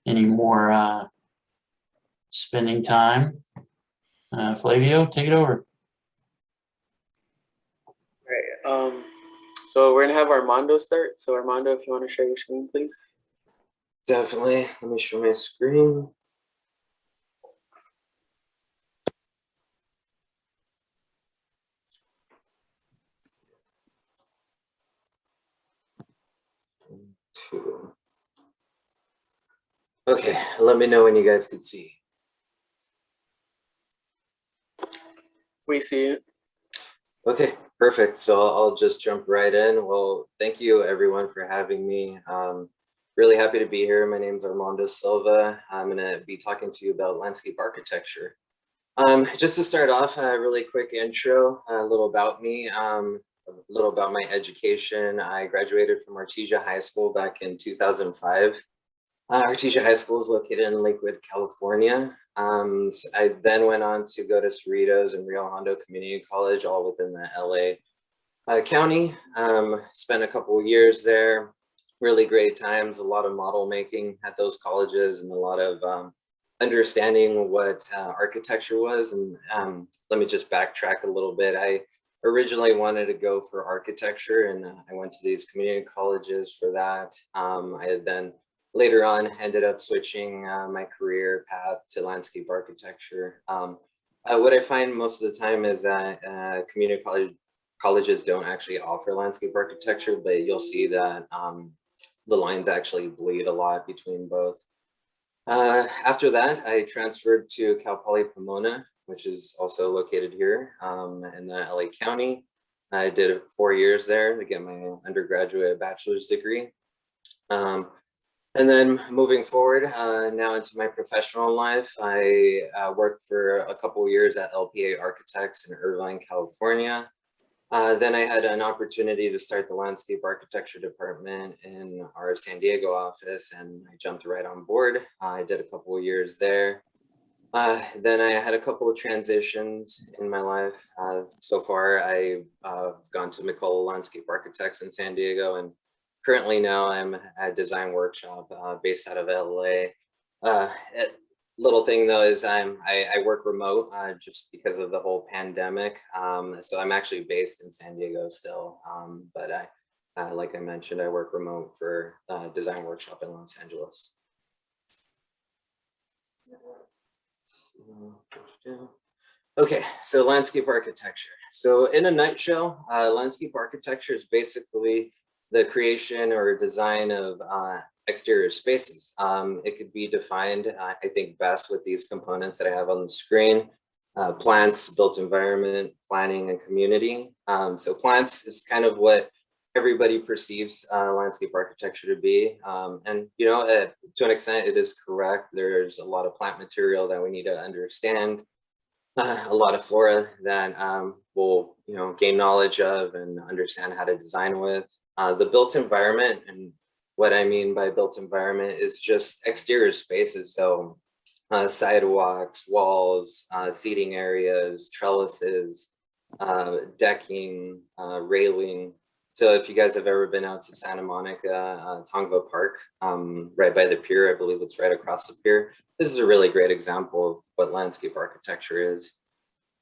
any more spending time. Flavio, take it over. All right. So we're gonna have Armando start. So Armando, if you want to share your screen, please. Definitely. Let me show my screen. Two. Okay, let me know when you guys can see. We see it. Okay, perfect. So I'll just jump right in. Well, thank you everyone for having me. Really happy to be here. My name is Armando Silva. I'm gonna be talking to you about landscape architecture. Just to start off, a really quick intro, a little about me, a little about my education. I graduated from Artesia High School back in 2005. Artesia High School is located in Lakewood, California. So I then went on to go to Cerritos and Rio Hondo Community College, all within the LA County. Spent a couple of years there, really great times, a lot of model making at those colleges and a lot of understanding what architecture was. And let me just backtrack a little bit. I originally wanted to go for architecture and I went to these community colleges for that. I had then later on ended up switching my career path to landscape architecture. What I find most of the time is that community colleges don't actually offer landscape architecture, but you'll see that the lines actually bleed a lot between both. After that, I transferred to Cal Poly Pomona, which is also located here in the LA County. I did 4 years there to get my undergraduate bachelor's degree. And then moving forward now into my professional life, I worked for a couple of years at LPA Architects in Irvine, California. Then I had an opportunity to start the landscape architecture department in our San Diego office, and I jumped right on board. I did a couple of years there. Then I had a couple of transitions in my life. So far, I've gone to McCullough Landscape Architects in San Diego, and currently now I'm at Design Workshop based out of LA. Little thing though is I work remote just because of the whole pandemic. So I'm actually based in San Diego still, but like I mentioned, I work remote for Design Workshop in Los Angeles. Okay, so landscape architecture. So in a nutshell, landscape architecture is basically the creation or design of exterior spaces. It could be defined, I think, best with these components that I have on the screen: plants, built environment, planning, and community. So plants is kind of what everybody perceives landscape architecture to be. And, you know, to an extent, it is correct. There's a lot of plant material that we need to understand, a lot of flora that we'll, you know, gain knowledge of and understand how to design with. The built environment, and what I mean by built environment is just exterior spaces. So sidewalks, walls, seating areas, trellises, decking, railing. So if you guys have ever been out to Santa Monica, Tongva Park, right by the pier, I believe it's right across the pier. This is a really great example of what landscape architecture is.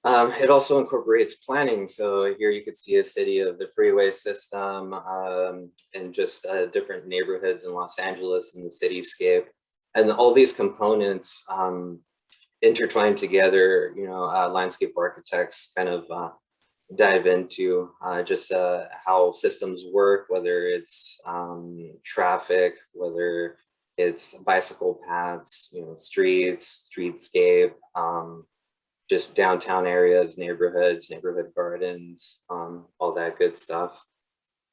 It also incorporates planning. So here you could see a city of the freeway system and just different neighborhoods in Los Angeles and the cityscape. And all these components intertwined together, you know, landscape architects kind of dive into just how systems work, whether it's traffic, whether it's bicycle paths, you know, streets, streetscape, just downtown areas, neighborhoods, neighborhood gardens, all that good stuff.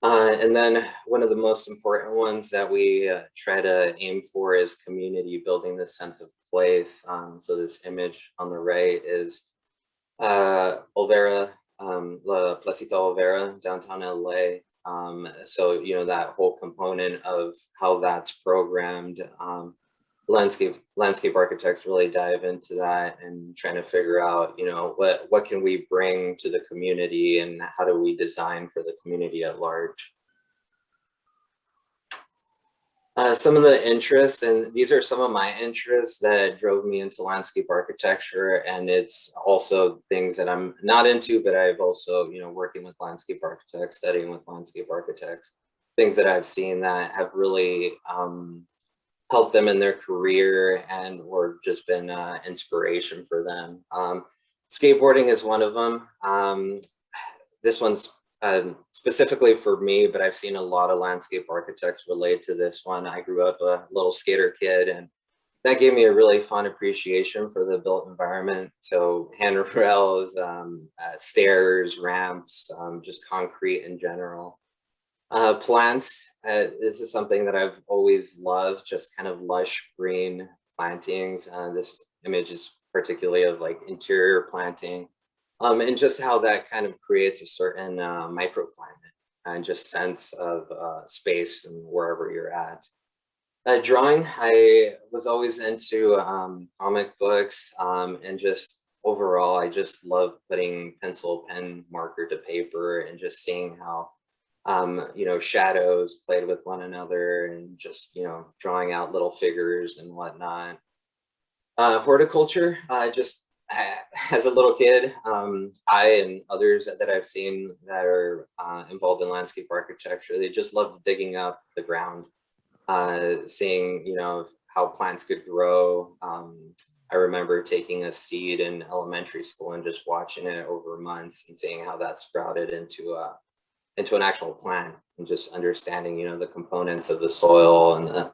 And then one of the most important ones that we try to aim for is community, building this sense of place. So this image on the right is Olvera, La Placita Olvera, downtown LA. So, you know, that whole component of how that's programmed, landscape architects really dive into that and trying to figure out, you know, what can we bring to the community and how do we design for the community at large. Some of the interests, and these are some of my interests that drove me into landscape architecture, and it's also things that I'm not into, but I've also, working with landscape architects, studying with landscape architects, things that I've seen that have really helped them in their career and or just been inspiration for them. Skateboarding is one of them. This one's specifically for me, but I've seen a lot of landscape architects relate to this one. I grew up a little skater kid, and that gave me a really fun appreciation for the built environment. So handrails, stairs, ramps, just concrete in general. Plants, this is something that I've always loved, just kind of lush green plantings. This image is particularly of like interior planting. And just how that kind of creates a certain microclimate and just sense of space and wherever you're at. Drawing, I was always into comic books and just overall, I just love putting pencil, pen, marker to paper and just seeing how, shadows played with one another and just, drawing out little figures and whatnot. Horticulture, just as a little kid, I and others that I've seen that are involved in landscape architecture, they just love digging up the ground, seeing, how plants could grow. I remember taking a seed in elementary school and just watching it over months and seeing how that sprouted into an actual plant and just understanding, the components of the soil and the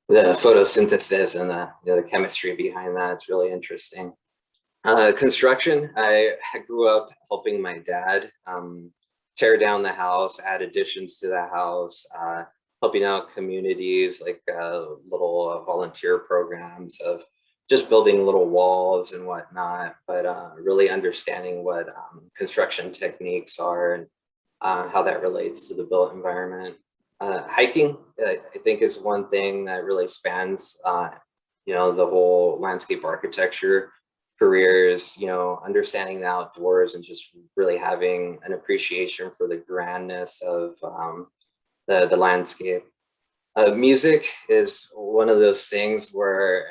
photosynthesis and the chemistry behind that. It's really interesting. Construction, I grew up helping my dad tear down the house, add additions to the house, helping out communities like little volunteer programs of just building little walls and whatnot, but really understanding what construction techniques are and how that relates to the built environment. Hiking, I think, is one thing that really spans, the whole landscape architecture careers, understanding the outdoors and just really having an appreciation for the grandness of the landscape. Music is one of those things where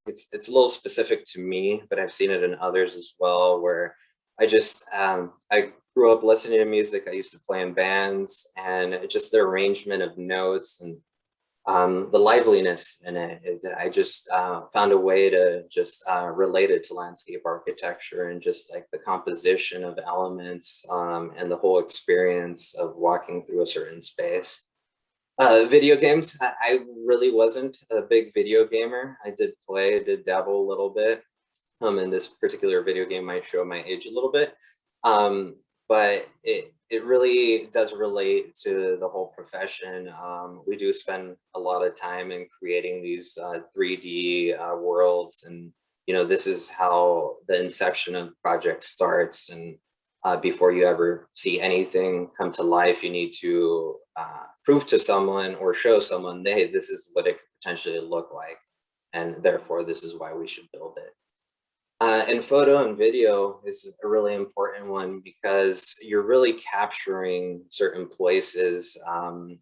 it's a little specific to me, but I've seen it in others as well, where I just, I grew up listening to music. I used to play in bands, and just the arrangement of notes and the liveliness in it. I just found a way to just relate it to landscape architecture and just like the composition of elements and the whole experience of walking through a certain space. Video games, I really wasn't a big video gamer. I did dabble a little bit. And this particular video game might show my age a little bit. But it really does relate to the whole profession. We do spend a lot of time in creating these 3D worlds, and this is how the inception of the project starts. And before you ever see anything come to life, you need to prove to someone or show someone, hey, this is what it could potentially look like, and therefore this is why we should build it. And photo and video is a really important one because you're really capturing certain places.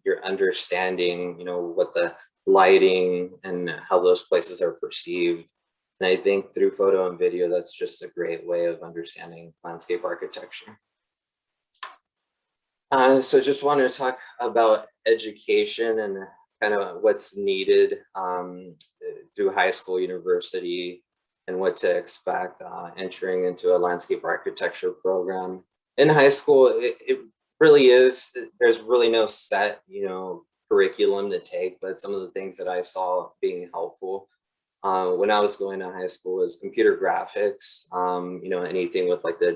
You're understanding, what the lighting and how those places are perceived. And I think through photo and video, that's just a great way of understanding landscape architecture. So just wanted to talk about education and kind of what's needed through high school, university, and what to expect entering into a landscape architecture program. In high school, it really is, there's really no set, curriculum to take, but some of the things that I saw being helpful when I was going to high school was computer graphics, anything with like the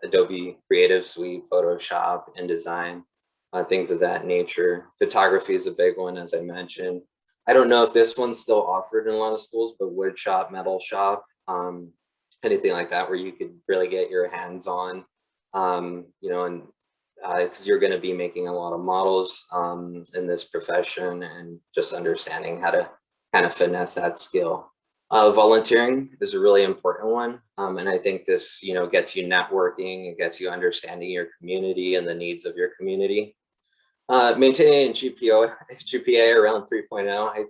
Adobe Creative Suite, Photoshop, InDesign, things of that nature. Photography is a big one, as I mentioned. I don't know if this one's still offered in a lot of schools, but wood shop, metal shop, anything like that, where you could really get your hands on, and because you're going to be making a lot of models in this profession, and just understanding how to kind of finesse that skill. Volunteering is a really important one, and I think this, gets you networking, it gets you understanding your community and the needs of your community. Maintaining a GPA around 3.0. I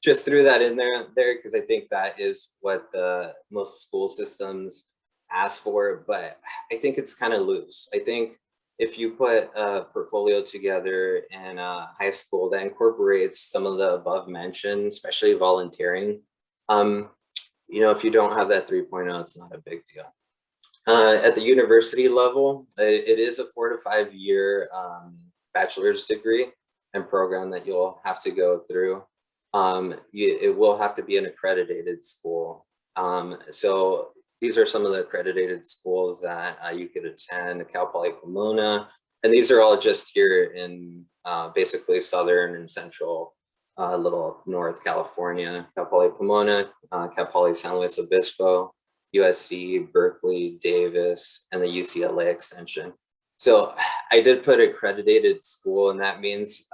just threw that in there because I think that is what the most school systems ask for, but I think it's kind of loose. I think if you put a portfolio together in high school that incorporates some of the above mentioned, especially volunteering, if you don't have that 3.0, it's not a big deal. At the university level, it is a 4 to 5 year bachelor's degree and program that you'll have to go through. It will have to be an accredited school. So these are some of the accredited schools that you could attend: Cal Poly Pomona, and these are all just here in basically southern and central, little North California: Cal Poly Pomona, Cal Poly San Luis Obispo, USC, Berkeley, Davis, and the UCLA extension. So I did put accredited school, and that means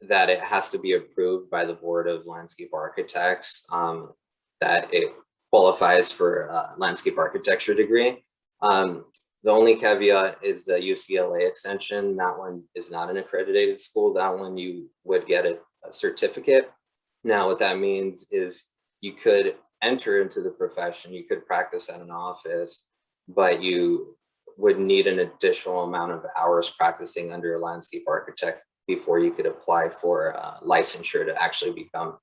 that it has to be approved by the Board of Landscape Architects, that it qualifies for a landscape architecture degree. The only caveat is the UCLA extension. That one is not an accredited school. That one you would get a certificate. Now, what that means is you could enter into the profession, you could practice at an office, but you would need an additional amount of hours practicing under a landscape architect before you could apply for licensure to actually become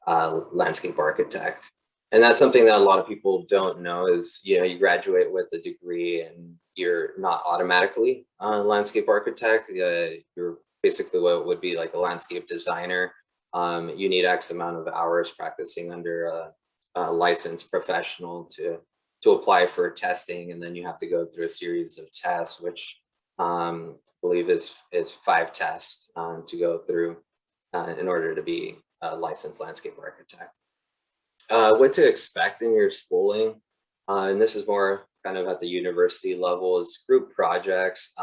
a landscape architect. And that's something that a lot of people don't know is, you graduate with a degree and you're not automatically a landscape architect. You're basically what would be like a landscape designer. You need X amount of hours practicing under a licensed professional to apply for testing, and then you have to go through a series of tests, which I believe is 5 tests to go through in order to be a licensed landscape architect. What to expect in your schooling, and this is more kind of at the university level, is group projects.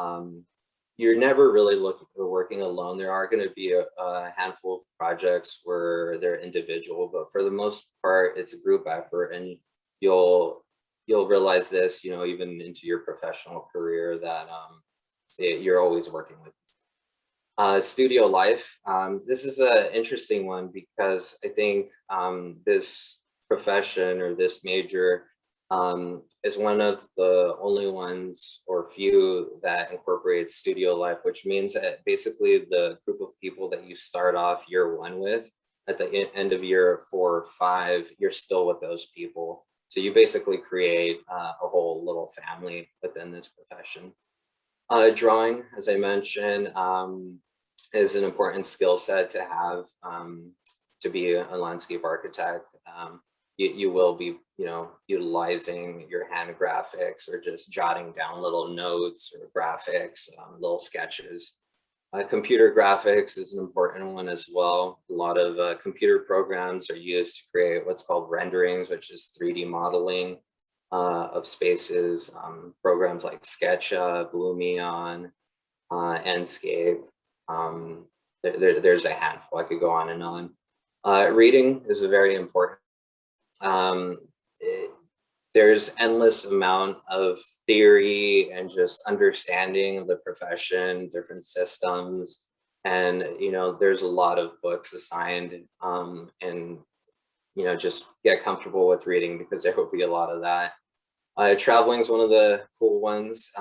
You're never really working alone. There are going to be a handful of projects where they're individual, but for the most part, it's a group effort, and you'll realize this, even into your professional career, that you're always working with. Studio life. This is an interesting one because I think this profession or this major is one of the only ones or few that incorporates studio life, which means that basically the group of people that you start off year 1 with, at the end of year 4 or 5, you're still with those people. So you basically create a whole little family within this profession. Drawing, as I mentioned, is an important skill set to have to be a landscape architect. You will be, utilizing your hand graphics or just jotting down little notes or graphics, little sketches. Computer graphics is an important one as well. A lot of computer programs are used to create what's called renderings, which is 3D modeling of spaces. Programs like SketchUp, Lumion, Enscape. There's a handful. I could go on and on. Reading is a very important. There's endless amount of theory and just understanding of the profession, different systems, and there's a lot of books assigned, and just get comfortable with reading because there will be a lot of that. Traveling is one of the cool ones.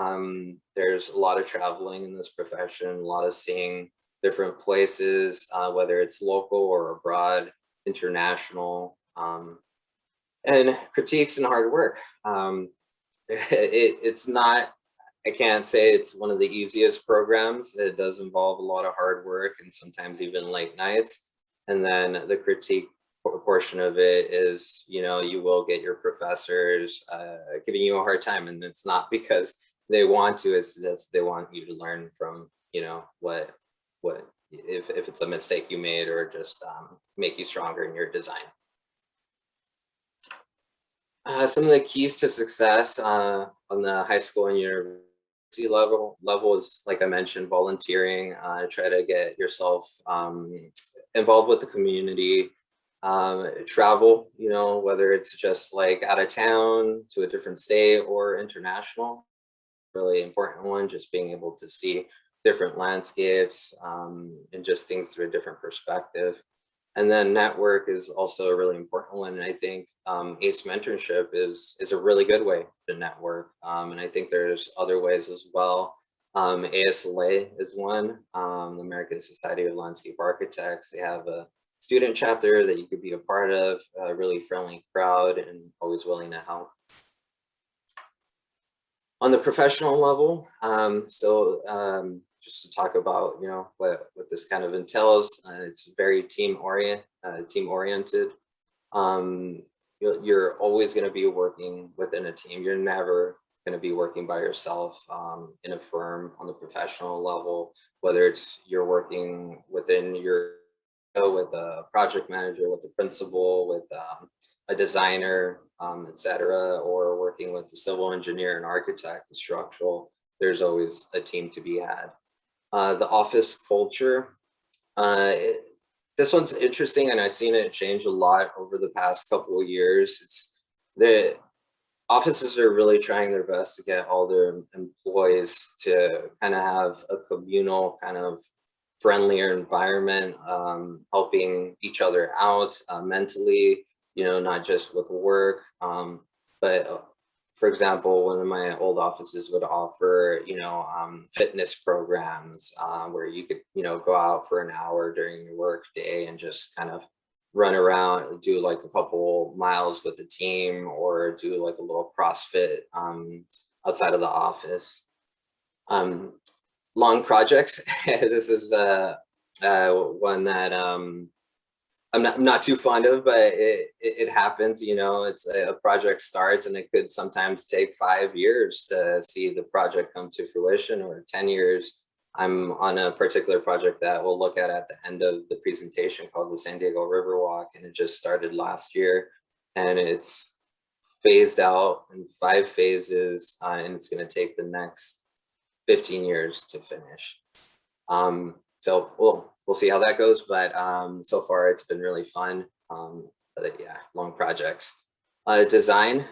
There's a lot of traveling in this profession, a lot of seeing different places, whether it's local or abroad, international. And critiques and hard work. It's not, I can't say it's one of the easiest programs. It does involve a lot of hard work and sometimes even late nights. And then the critique portion of it is, you will get your professors giving you a hard time. And it's not because they want to, it's just they want you to learn from, what if it's a mistake you made, or just make you stronger in your design. Some of the keys to success on the high school and university level is, like I mentioned, volunteering. Try to get yourself involved with the community. Travel, whether it's just like out of town to a different state or international. Really important one, just being able to see different landscapes, and just things through a different perspective. And then network is also a really important one. And I think ACE mentorship is a really good way to network. And I think there's other ways as well. ASLA is one, the American Society of Landscape Architects. They have a student chapter that you could be a part of, a really friendly crowd and always willing to help. On the professional level, just to talk about, you know, what this kind of entails, it's very team oriented. You're always going to be working within a team. You're never going to be working by yourself in a firm on the professional level, whether it's you're working within your with a project manager, with the principal, with a designer, etc., or working with the civil engineer and architect, the structural. There's always a team to be had. The office culture. This one's interesting, and I've seen it change a lot over the past couple of years. It's the offices are really trying their best to get all their employees to kind of have a communal, kind of friendlier environment, helping each other out mentally, you know, not just with work. But for example, one of my old offices would offer, you know, fitness programs where you could, you know, go out for an hour during your work day and just kind of run around, do like a couple miles with the team, or do like a little CrossFit outside of the office. Long projects. This is one that I'm not too fond of, but it happens. You know, it's a project starts and it could sometimes take 5 years to see the project come to fruition, or 10 years. I'm on a particular project that we'll look at the end of the presentation called the San Diego Riverwalk, and it just started last year, and it's phased out in 5 phases, and it's going to take the next 15 years to finish. So we'll see how that goes, but so far it's been really fun. But yeah, long projects. Design.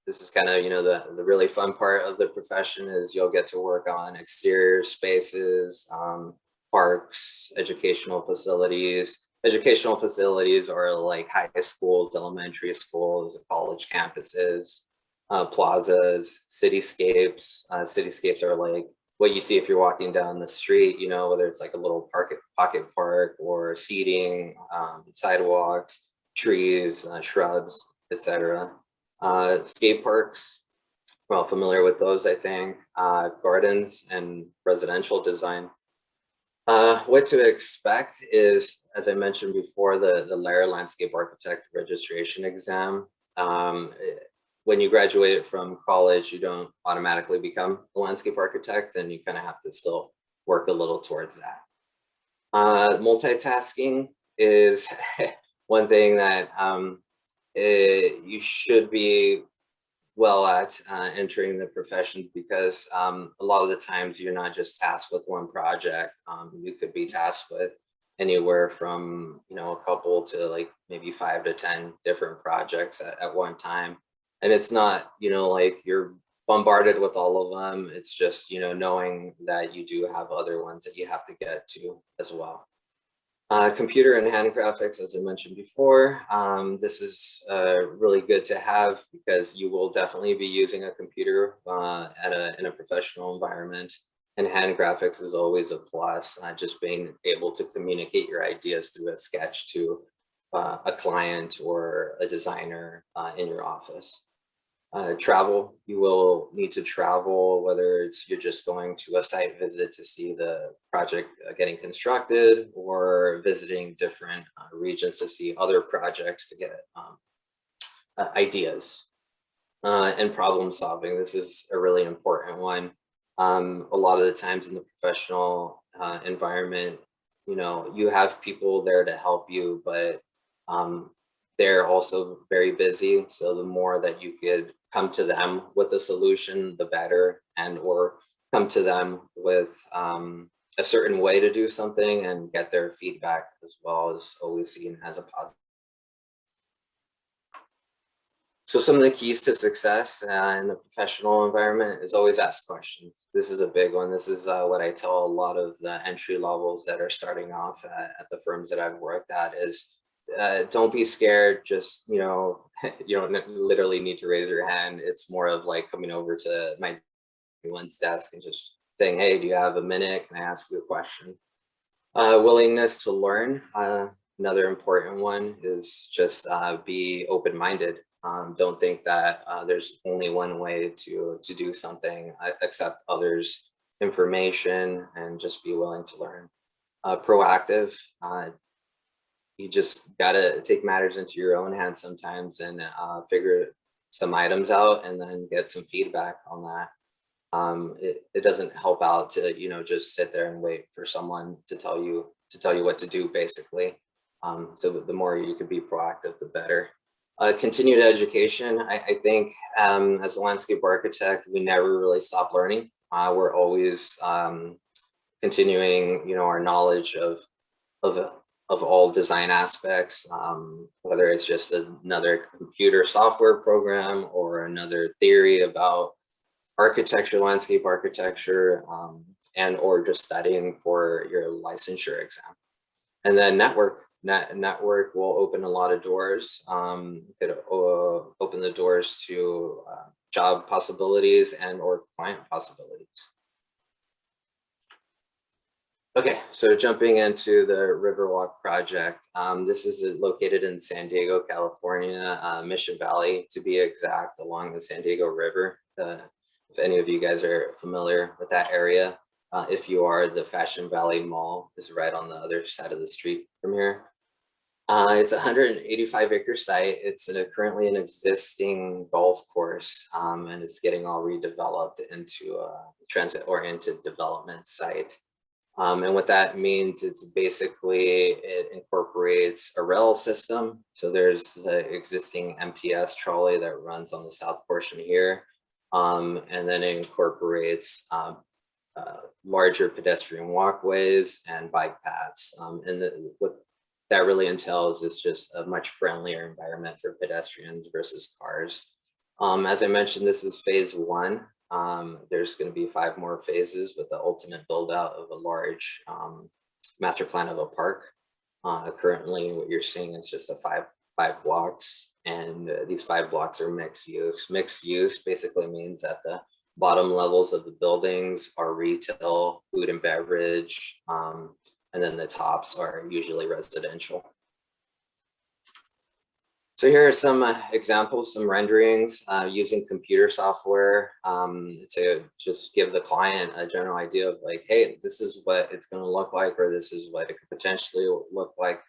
This is kind of, you know, the really fun part of the profession is you'll get to work on exterior spaces, parks, educational facilities. Educational facilities are like high schools, elementary schools, college campuses, plazas, cityscapes. Cityscapes are like what you see if you're walking down the street, you know, whether it's like a little pocket park or seating, sidewalks, trees, shrubs, etc. Skate parks, well, familiar with those, I think. Gardens and residential design. What to expect is, as I mentioned before, the LAIR Landscape Architect Registration Exam. When you graduate from college, you don't automatically become a landscape architect, and you kind of have to still work a little towards that. Multitasking is one thing that you should be well at entering the profession, because a lot of the times you're not just tasked with one project. You could be tasked with anywhere from, you know, a couple to like maybe 5 to 10 different projects at one time. And it's not, you know, like you're bombarded with all of them. It's just, you know, knowing that you do have other ones that you have to get to as well. Computer and hand graphics, as I mentioned before, this is really good to have, because you will definitely be using a computer in a professional environment, and hand graphics is always a plus. Just being able to communicate your ideas through a sketch to a client or a designer in your office. Travel, you will need to travel, whether it's you're just going to a site visit to see the project getting constructed, or visiting different regions to see other projects to get ideas. And problem solving, this is a really important one. A lot of the times in the professional environment, you know, you have people there to help you, but they're also very busy. So the more that you could come to them with a solution, the better, and or come to them with a certain way to do something and get their feedback as well, is always seen as a positive. So some of the keys to success in the professional environment is always ask questions. This is a big one. This is what I tell a lot of the entry levels that are starting off at the firms that I've worked at is don't be scared. Just, you know, you don't literally need to raise your hand. It's more of like coming over to my one's desk and just saying, hey, do you have a minute? Can I ask you a question? Willingness to learn. Another important one is just be open-minded. Don't think that there's only one way to do something, accept others' information and just be willing to learn. Proactive. You just gotta take matters into your own hands sometimes and figure some items out and then get some feedback on that. It doesn't help out to, you know, just sit there and wait for someone to tell you what to do, basically. So the more you can be proactive, the better. Continued education. I think as a landscape architect, we never really stop learning. We're always continuing, you know, our knowledge of all design aspects, whether it's just another computer software program or another theory about architecture, landscape architecture, and or just studying for your licensure exam. And then network will open a lot of doors. It open the doors to job possibilities and or client possibilities. Okay, so jumping into the Riverwalk project. This is located in San Diego, California, Mission Valley to be exact, along the San Diego River. If any of you guys are familiar with that area, if you are, the Fashion Valley Mall is right on the other side of the street from here. It's a 185-acre site. It's currently an existing golf course, and it's getting all redeveloped into a transit-oriented development site. And what that means, it's basically, it incorporates a rail system. So there's the existing MTS trolley that runs on the south portion here. And then it incorporates larger pedestrian walkways and bike paths. What that really entails is just a much friendlier environment for pedestrians versus cars. As I mentioned, this is phase 1. There's going to be 5 more phases with the ultimate build out of a large master plan of a park. Currently, what you're seeing is just a five blocks, and these 5 blocks are mixed use. Mixed use basically means that the bottom levels of the buildings are retail, food and beverage, and then the tops are usually residential. So here are some examples, some renderings using computer software to just give the client a general idea of like, hey, this is what it's going to look like, or this is what it could potentially look like.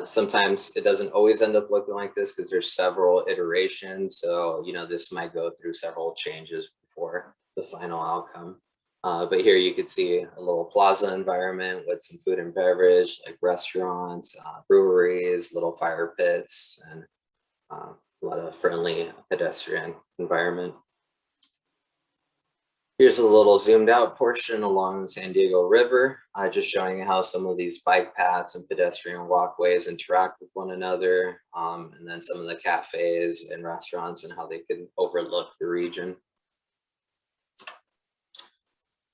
Sometimes it doesn't always end up looking like this because there's several iterations. So, you know, this might go through several changes before the final outcome. But here you could see a little plaza environment with some food and beverage, like restaurants, breweries, little fire pits, and a lot of friendly pedestrian environment. Here's a little zoomed out portion along the San Diego River, just showing how some of these bike paths and pedestrian walkways interact with one another, and then some of the cafes and restaurants and how they can overlook the region.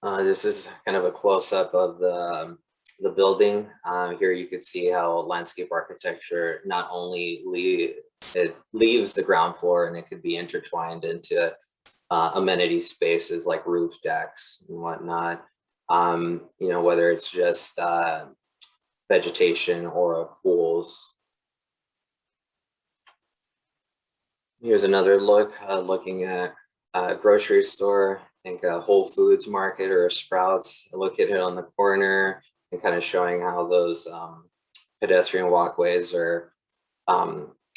This is kind of a close-up of the building. Here you could see how landscape architecture not only leaves the ground floor, and it could be intertwined into amenity spaces like roof decks and whatnot. You know, whether it's just vegetation or pools. Here's another look, looking at a grocery store. I think a Whole Foods market or a Sprouts, located on the corner, and kind of showing how those pedestrian walkways are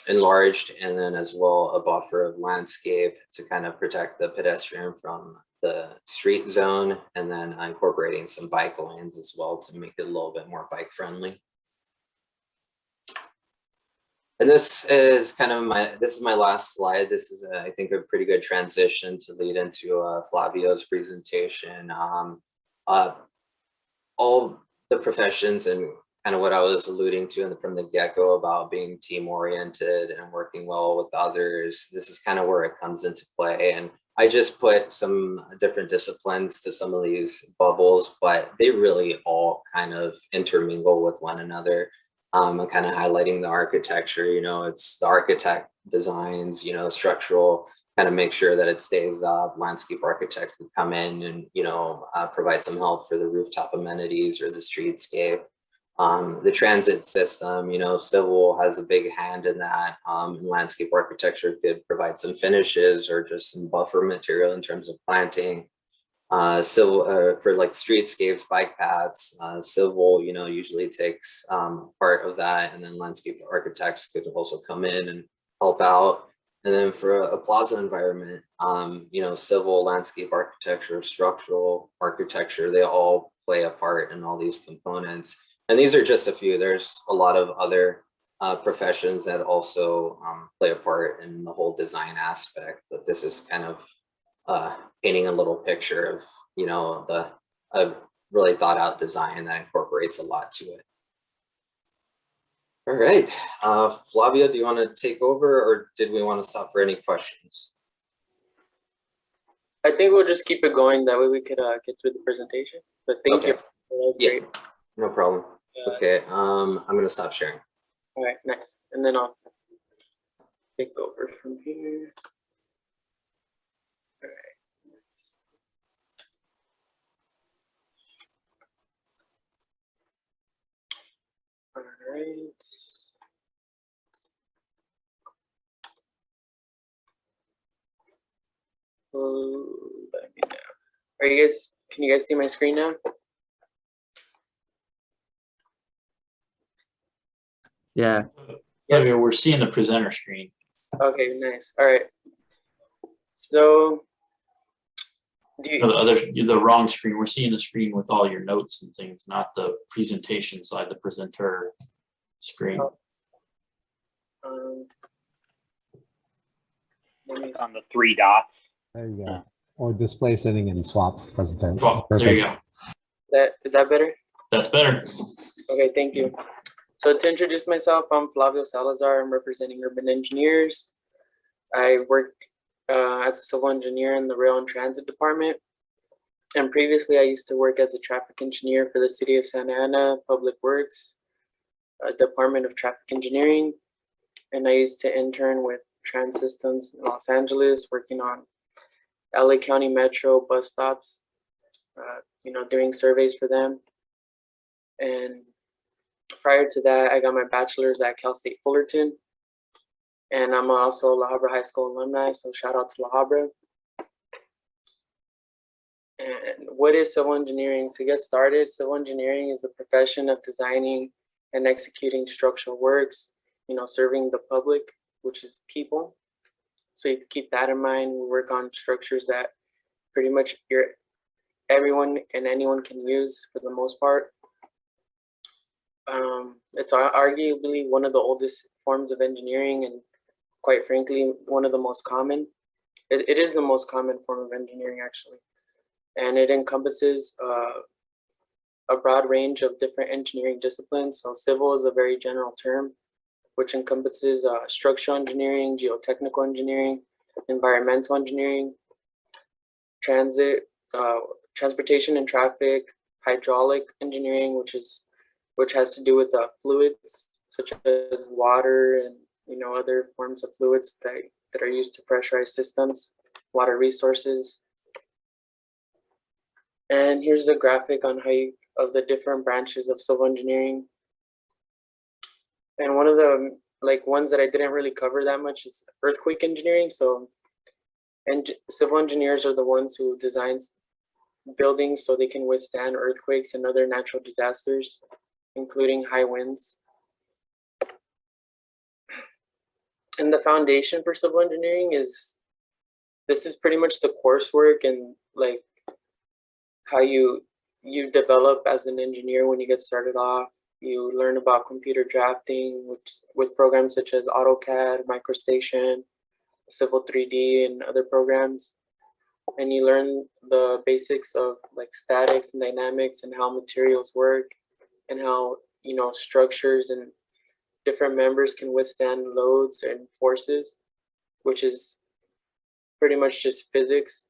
enlarged, and then as well a buffer of landscape to kind of protect the pedestrian from the street zone, and then incorporating some bike lanes as well to make it a little bit more bike friendly. And this is kind of my last slide. This is, I think, a pretty good transition to lead into Flavio's presentation. All the professions and kind of what I was alluding to from the get-go about being team-oriented and working well with others. This is kind of where it comes into play. And I just put some different disciplines to some of these bubbles, but they really all kind of intermingle with one another. And kind of highlighting the architecture, it's the architect designs, structural, kind of make sure that it stays up. Landscape architect can come in and, provide some help for the rooftop amenities or the streetscape. The transit system, civil has a big hand in that. And landscape architecture could provide some finishes or just some buffer material in terms of planting. Civil for like streetscapes, bike paths, civil, usually takes part of that, and then landscape architects could also come in and help out. And then for a plaza environment, civil, landscape architecture, structural architecture, they all play a part in all these components. And these are just a few. There's a lot of other professions that also play a part in the whole design aspect, but this is kind of painting a little picture of, a really thought out design that incorporates a lot to it. All right, Flavia, do you want to take over, or did we want to stop for any questions? I think we'll just keep it going. That way we could get through the presentation. But thank you. Okay. That was Yeah. great. No problem. Okay, I'm gonna stop sharing. All right, nice. And then I'll take over from here. All right. All right. Let me know. Are you guys, can you guys see my screen now? Yeah. Flavio, we're seeing the presenter screen. Okay, nice. All right. So, do No, you, the wrong screen. We're seeing the screen with all your notes and things, not the presentation slide, the presenter screen. let me, On the 3 dots. There you go. Or display setting and swap presentation. Well, there you go. is that better? That's better. Okay, thank you. So to introduce myself, I'm Flavio Salazar. I'm representing Urban Engineers. I work as a civil engineer in the Rail and Transit Department. And previously, I used to work as a traffic engineer for the City of Santa Ana Public Works, Department of Traffic Engineering. And I used to intern with Trans Systems in Los Angeles, working on LA County Metro bus stops, doing surveys for them. And prior to that, I got my bachelor's at Cal State Fullerton. And I'm also a La Habra High School alumni, so shout out to La Habra. And what is civil engineering? To get started, civil engineering is the profession of designing and executing structural works, serving the public, which is people. So you keep that in mind. We work on structures that pretty much everyone and anyone can use for the most part. It's arguably one of the oldest forms of engineering, and quite frankly, one of the most common. It is the most common form of engineering, actually. And it encompasses a broad range of different engineering disciplines. So civil is a very general term, which encompasses structural engineering, geotechnical engineering, environmental engineering, transportation and traffic, hydraulic engineering, which has to do with fluids such as water and other forms of fluids that are used to pressurize systems, water resources. And here's a graphic on of the different branches of civil engineering. And one of the ones that I didn't really cover that much is earthquake engineering. So, and civil engineers are the ones who design buildings so they can withstand earthquakes and other natural disasters, including high winds. And the foundation for civil engineering this is pretty much the coursework and how you develop as an engineer when you get started off. You learn about computer drafting, with programs such as AutoCAD, MicroStation, Civil 3D, and other programs. And you learn the basics of statics and dynamics and how materials work and how structures and different members can withstand loads and forces, which is pretty much just physics,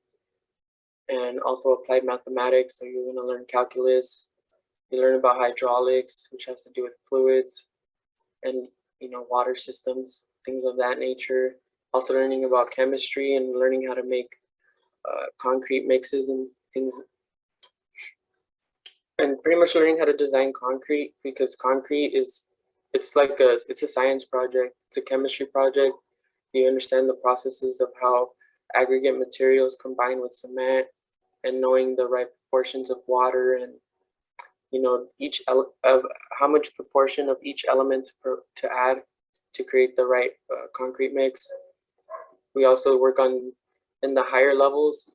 and also applied mathematics. So you're going to learn calculus. You learn about hydraulics, which has to do with fluids and water systems, things of that nature. Also learning about chemistry and learning how to make concrete mixes and things, and pretty much learning how to design concrete, because concrete is it's a science project, it's a chemistry project. You understand the processes of how aggregate materials combine with cement, and knowing the right proportions of water, and of how much proportion of each element to add to create the right concrete mix. We also work on, in the higher levels,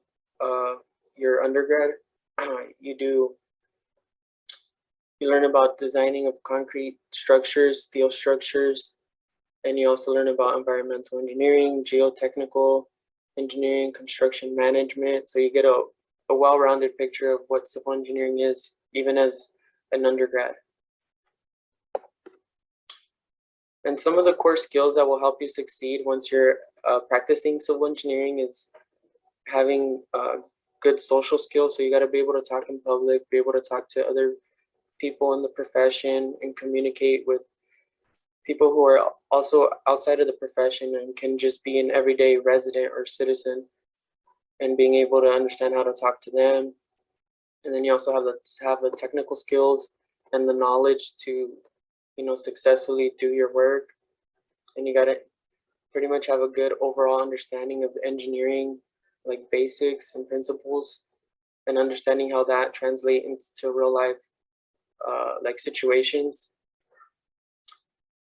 your undergrad, you learn about designing of concrete structures, steel structures, and you also learn about environmental engineering, geotechnical engineering, construction management. So you get a well-rounded picture of what civil engineering is, even as an undergrad. And some of the core skills that will help you succeed once you're practicing civil engineering is having good social skills. So you got to be able to talk in public, be able to talk to other people in the profession, and communicate with people who are also outside of the profession and can just be an everyday resident or citizen, and being able to understand how to talk to them. And then you also have the technical skills and the knowledge to successfully do your work. And you got to pretty much have a good overall understanding of engineering, like basics and principles, and understanding how that translates into real life like situations.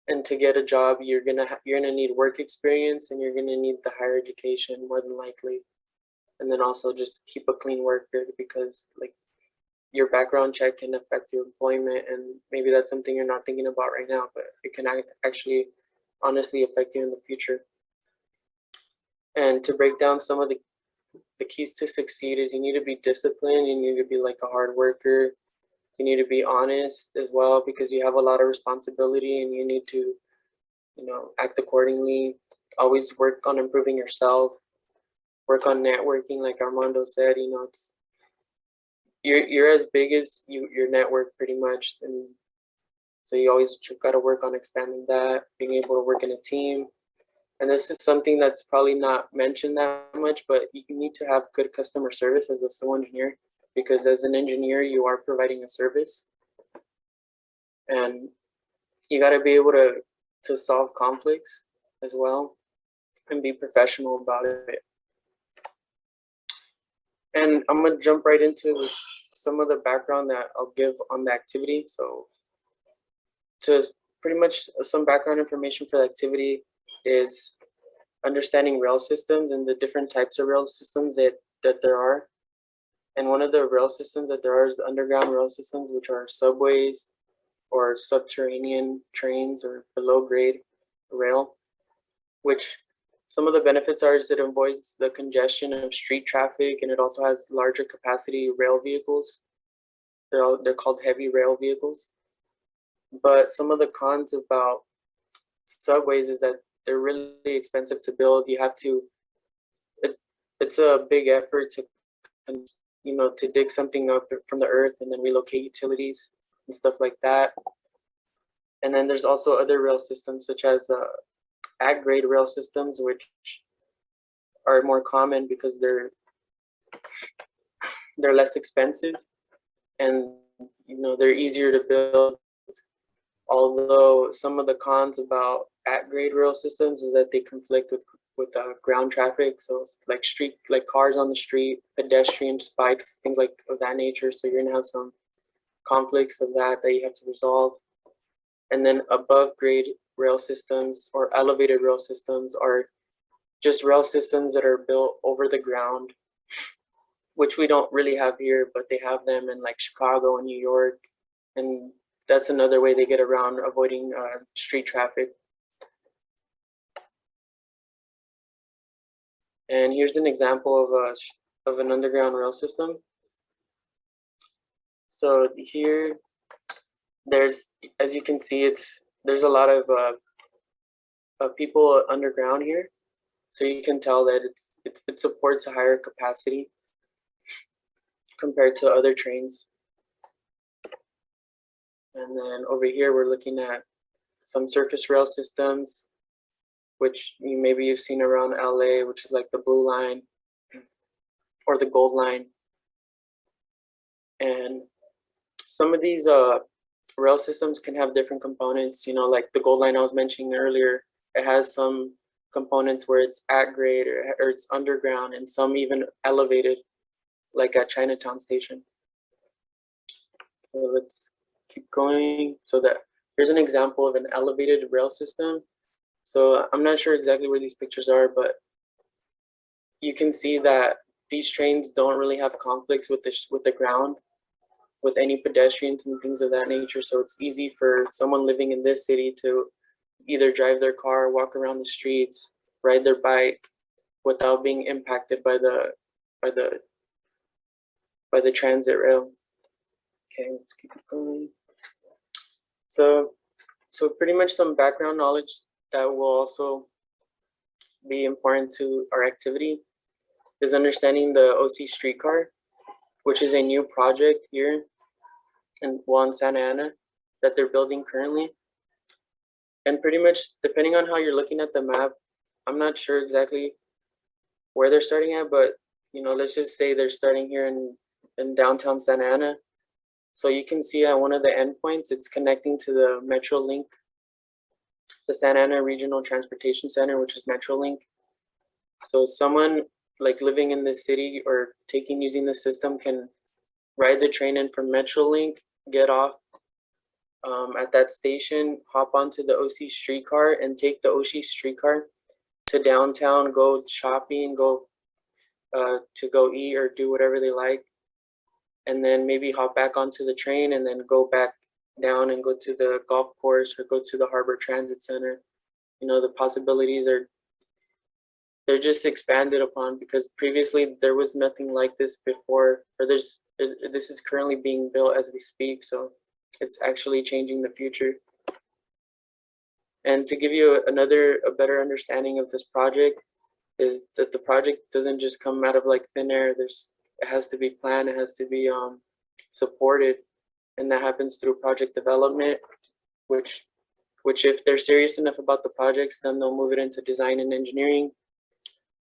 And to get a job, you're gonna need work experience, and you're gonna need the higher education more than likely. And then also just keep a clean work record, because like your background check can affect your employment, and maybe that's something you're not thinking about right now, but it can actually honestly affect you in the future. And to break down some of the keys to succeed is you need to be disciplined, you need to be like a hard worker, you need to be honest as well, because you have a lot of responsibility and you need to act accordingly. Always work on improving yourself, work on networking, like Armando said. It's you're as big as your network pretty much, and so you always got to work on expanding that, being able to work in a team. And this is something that's probably not mentioned that much, but you need to have good customer service as a civil engineer, because as an engineer, you are providing a service, and you got to be able to solve conflicts as well, and be professional about it. And I'm gonna jump right into some of the background that I'll give on the activity. So to pretty much some background information for the activity is understanding rail systems and the different types of rail systems that there are. And one of the rail systems that there are is underground rail systems, which are subways or subterranean trains or below grade rail, which some of the benefits are is it avoids the congestion of street traffic, and it also has larger capacity rail vehicles. They're called heavy rail vehicles. But some of the cons about subways is that they're really expensive to build. You have to, it's a big effort to dig something up from the earth and then relocate utilities and stuff like that. And then there's also other rail systems such as ag grade rail systems, which are more common because they're less expensive, and they're easier to build. Although some of the cons about ag grade rail systems is that they conflict with ground traffic, so like cars on the street, pedestrian spikes, things like of that nature. So you're gonna have some conflicts of that you have to resolve. And then above grade rail systems or elevated rail systems are just rail systems that are built over the ground, which we don't really have here, but they have them in like Chicago and New York. And that's another way they get around avoiding street traffic. And here's an example of an underground rail system. So here there's, as you can see, there's a lot of people underground here, so you can tell that it supports a higher capacity compared to other trains. And then over here, we're looking at some surface rail systems, which maybe you've seen around LA, which is like the Blue Line or the Gold Line. And some of these rail systems can have different components, like the Gold Line I was mentioning earlier. It has some components where it's at grade or it's underground, and some even elevated, like at Chinatown Station. So let's keep going. So that here's an example of an elevated rail system. So I'm not sure exactly where these pictures are, but you can see that these trains don't really have conflicts with the ground, with any pedestrians and things of that nature. So it's easy for someone living in this city to either drive their car, walk around the streets, ride their bike without being impacted by the transit rail. Okay, let's keep going. So pretty much some background knowledge that will also be important to our activity is understanding the OC streetcar, which is a new project here in Santa Ana that they're building currently. And pretty much depending on how you're looking at the map, I'm not sure exactly where they're starting at, but let's just say they're starting here in downtown Santa Ana. So you can see at one of the endpoints, it's connecting to the Metrolink, the Santa Ana Regional Transportation Center, which is Metrolink. So someone like living in this city or using the system can ride the train in from Metrolink, get off at that station, hop onto the OC streetcar and take the OC streetcar to downtown, go shopping, go to go eat or do whatever they like. And then maybe hop back onto the train and then go back down and go to the golf course or go to the Harbor Transit Center. The possibilities they're just expanded upon, because previously there was nothing like this before, or this is currently being built as we speak. So it's actually changing the future. And to give you a better understanding of this project is that the project doesn't just come out of like thin air. It has to be planned, it has to be supported, and that happens through project development, which if they're serious enough about the projects, then they'll move it into design and engineering,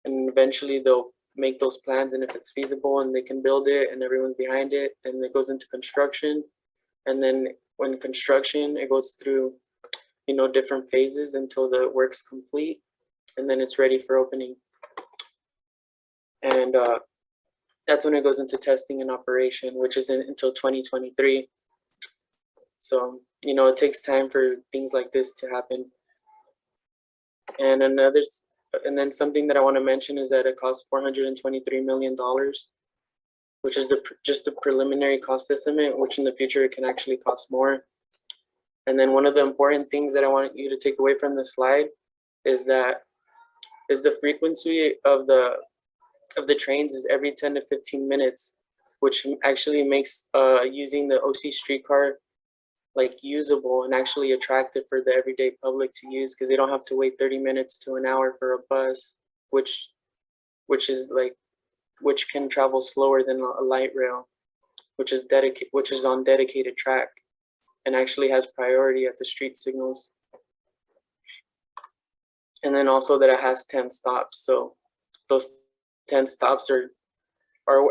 and eventually they'll make those plans, and if it's feasible and they can build it and everyone's behind it, then it goes into construction. And then when construction, it goes through different phases until the work's complete, and then it's ready for opening. And that's when it goes into testing and operation, which is until 2023. So it takes time for things like this to happen. And then something that I want to mention is that it costs $423 million, which is just the preliminary cost estimate, which in the future it can actually cost more. And then one of the important things that I want you to take away from this slide is the frequency of the trains is every 10 to 15 minutes, which actually makes using the OC streetcar like usable and actually attractive for the everyday public to use, because they don't have to wait 30 minutes to an hour for a bus, which can travel slower than a light rail, which is on dedicated track and actually has priority at the street signals. And then also that it has 10 stops. So those 10 stops are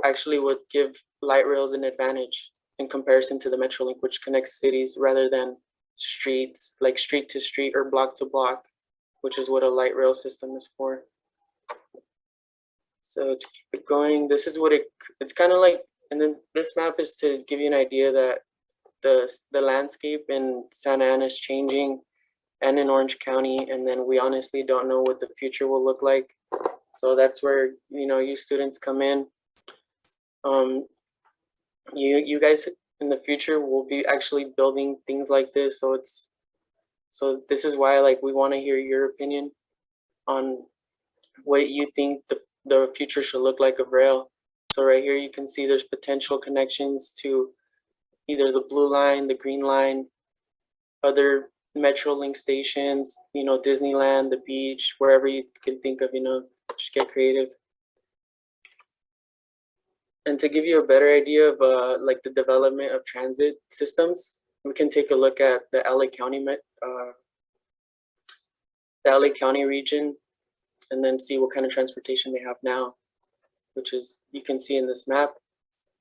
actually what give light rails an advantage in comparison to the Metrolink, which connects cities rather than streets, like street to street or block to block, which is what a light rail system is for. So to keep it going, this is what it's kind of like. And then this map is to give you an idea that the landscape in Santa Ana is changing, and in Orange County, and then we honestly don't know what the future will look like. So that's where you students come in. You guys in the future will be actually building things like this. So this is why we want to hear your opinion on what you think the future should look like of rail. So right here you can see there's potential connections to either the Blue Line, the Green Line, other Metrolink stations, Disneyland, the beach, wherever you can think of, just get creative. And to give you a better idea of like the development of transit systems, we can take a look at the LA County region, and then see what kind of transportation they have now, which is, you can see in this map.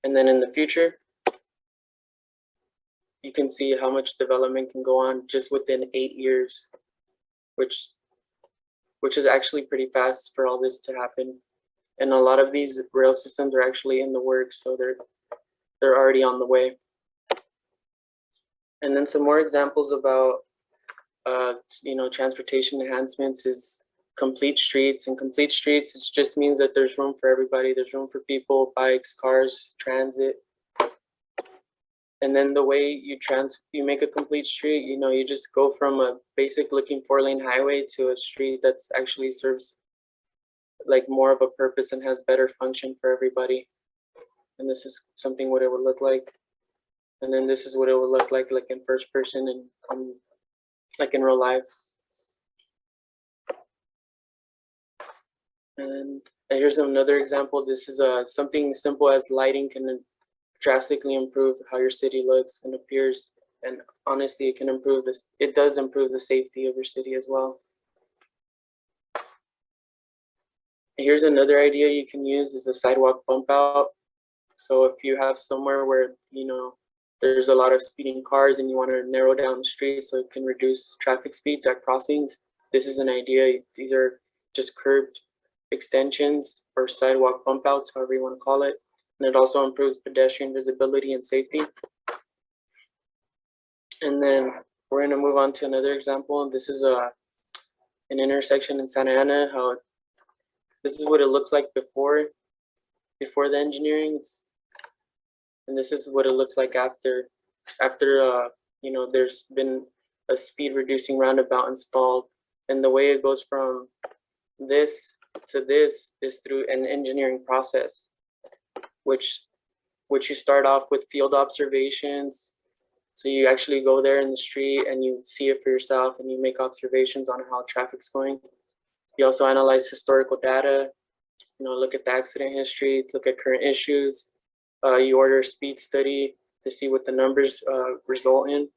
And then in the future, you can see how much development can go on just within 8 years, which is actually pretty fast for all this to happen. And a lot of these rail systems are actually in the works, so they're already on the way. And then some more examples about transportation enhancements is complete streets. And complete streets, it just means that there's room for everybody. There's room for people, bikes, cars, transit. And then the way you make a complete street, you just go from a basic looking 4-lane highway to a street that's actually serves like more of a purpose and has better function for everybody. And this is something what it would look like. And then this is what it would look like in first person and like in real life. And here's another example. This is something simple as lighting can drastically improve how your city looks and appears. And honestly, it can improve this. It does improve the safety of your city as well. Here's another idea you can use is a sidewalk bump out. So if you have somewhere where, there's a lot of speeding cars and you want to narrow down the street so it can reduce traffic speeds at crossings, this is an idea. These are just curbed extensions or sidewalk bump outs, however you want to call it. And it also improves pedestrian visibility and safety. And then we're going to move on to another example. This is an intersection in Santa Ana. This is what it looks like before the engineering. And this is what it looks like after there's been a speed reducing roundabout installed. And the way it goes from this to this is through an engineering process, which you start off with field observations. So you actually go there in the street and you see it for yourself and you make observations on how traffic's going. You also analyze historical data, look at the accident history, look at current issues. You order a speed study to see what the numbers result in,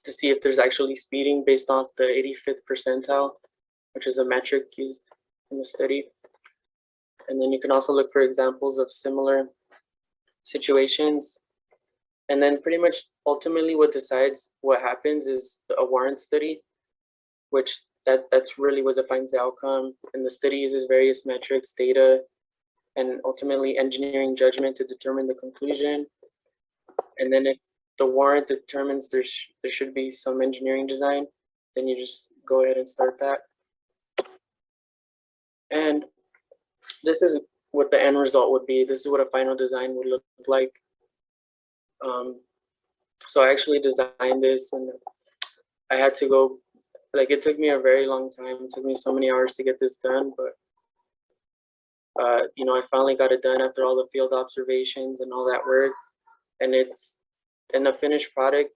to see if there's actually speeding based off the 85th percentile, which is a metric used in the study. And then you can also look for examples of similar situations. And then pretty much ultimately what decides what happens is a warrant study, which that's really what defines the outcome. And the study uses various metrics, data, and ultimately engineering judgment to determine the conclusion. And then if the warrant determines there should be some engineering design, then you just go ahead and start that. And this is what the end result would be. This is what a final design would look like. So I actually designed this, and I had to go, it took me a very long time. It took me so many hours to get this done, but I finally got it done after all the field observations and all that work. And it's in a finished product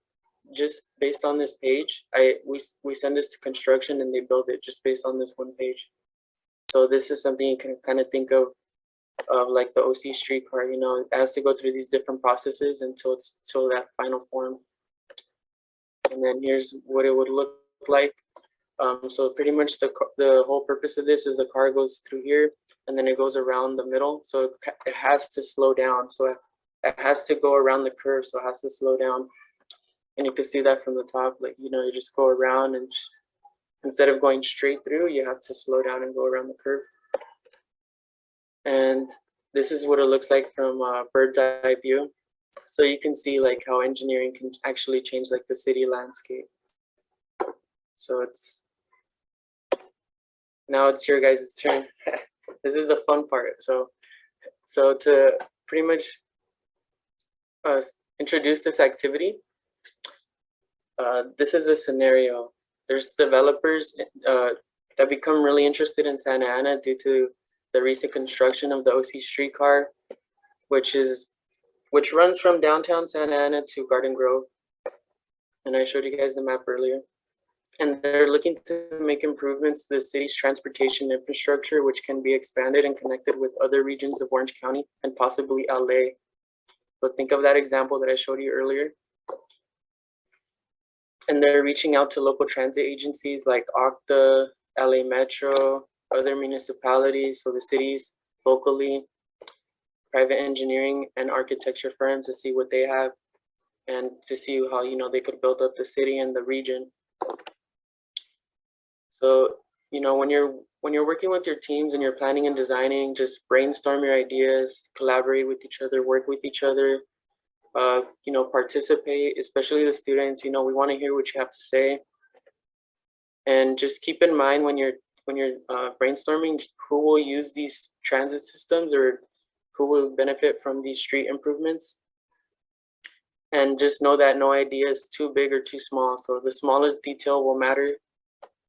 just based on this page. We send this to construction and they build it just based on this one page. So this is something you can kind of think of like the OC streetcar. It has to go through these different processes until that final form. And then here's what it would look like. So pretty much the whole purpose of this is the car goes through here and then it goes around the middle. So it has to slow down. So it has to go around the curve. So it has to slow down. And you can see that from the top, you just go around, and instead of going straight through, you have to slow down and go around the curve. And this is what it looks like from a bird's eye view. So you can see how engineering can actually change the city landscape. So now it's your guys' turn. This is the fun part. So to pretty much introduce this activity, this is a scenario. There's developers that become really interested in Santa Ana due to the recent construction of the OC streetcar, which runs from downtown Santa Ana to Garden Grove. and I showed you guys the map earlier. And they're looking to make improvements to the city's transportation infrastructure, which can be expanded and connected with other regions of Orange County and possibly LA. So think of that example that I showed you earlier. And they're reaching out to local transit agencies like Okta, LA Metro, other municipalities, so the cities locally, private engineering and architecture firms to see what they have and to see how, you know, they could build up the city and the region. So, you know, when you're working with your teams and you're planning and designing, just brainstorm your ideas, collaborate with each other, work with each other, you know, participate, especially the students. You know, we want to hear what you have to say. And just keep in mind when you're brainstorming, who will use these transit systems or who will benefit from these street improvements. And just know that no idea is too big or too small. So the smallest detail will matter,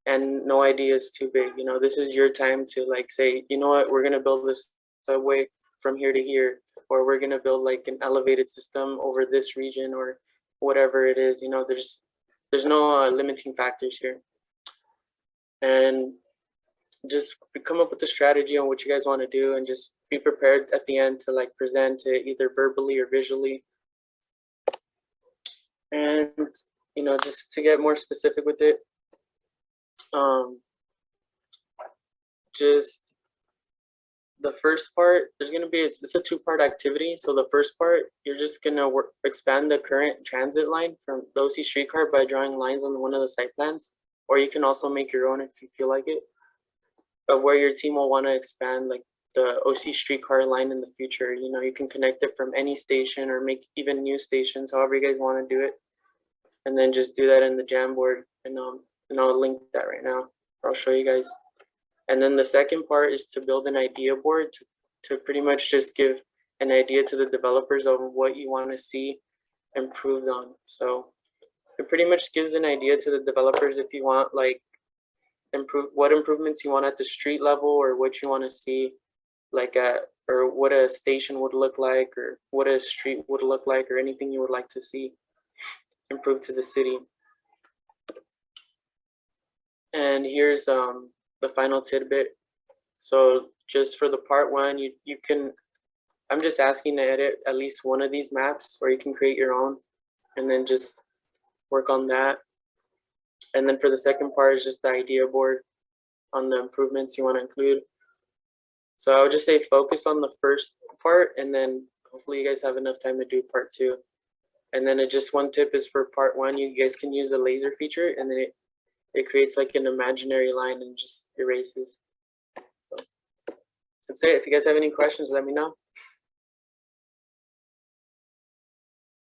and no idea is too big. You know, this is your time to like say, you know what, we're gonna build this subway from here to here, or we're gonna build like an elevated system over this region, or whatever it is. You know, there's no limiting factors here. And just come up with a strategy on what you guys want to do, and just be prepared at the end to like present it either verbally or visually. And you know, just to get more specific with it, just the first part, there's gonna be, it's a two-part activity. So the first part, you're just gonna expand the current transit line from the OC streetcar by drawing lines on one of the site plans, or you can also make your own if you feel like it. But where your team will want to expand like the OC streetcar line in the future, you know, you can connect it from any station or make even new stations, however you guys want to do it. And then just do that in the Jamboard, and I'll link that right now. I'll show you guys. And then the second part is to build an idea board to pretty much just give an idea to the developers of what you want to see improved on. So it pretty much gives an idea to the developers if you want like what improvements you want at the street level, or what you want to see like at, or what a station would look like, or what a street would look like, or anything you would like to see improved to the city. And here's the final tidbit. So just for the part one, you can, I'm just asking to edit at least one of these maps, or you can create your own and then just work on that. And then for the second part is just the idea board on the improvements you want to include. So I would just say focus on the first part, and then hopefully you guys have enough time to do part two. And then just one tip is for part one, you guys can use the laser feature, and then it creates like an imaginary line and just erases. So that's it. If you guys have any questions, let me know.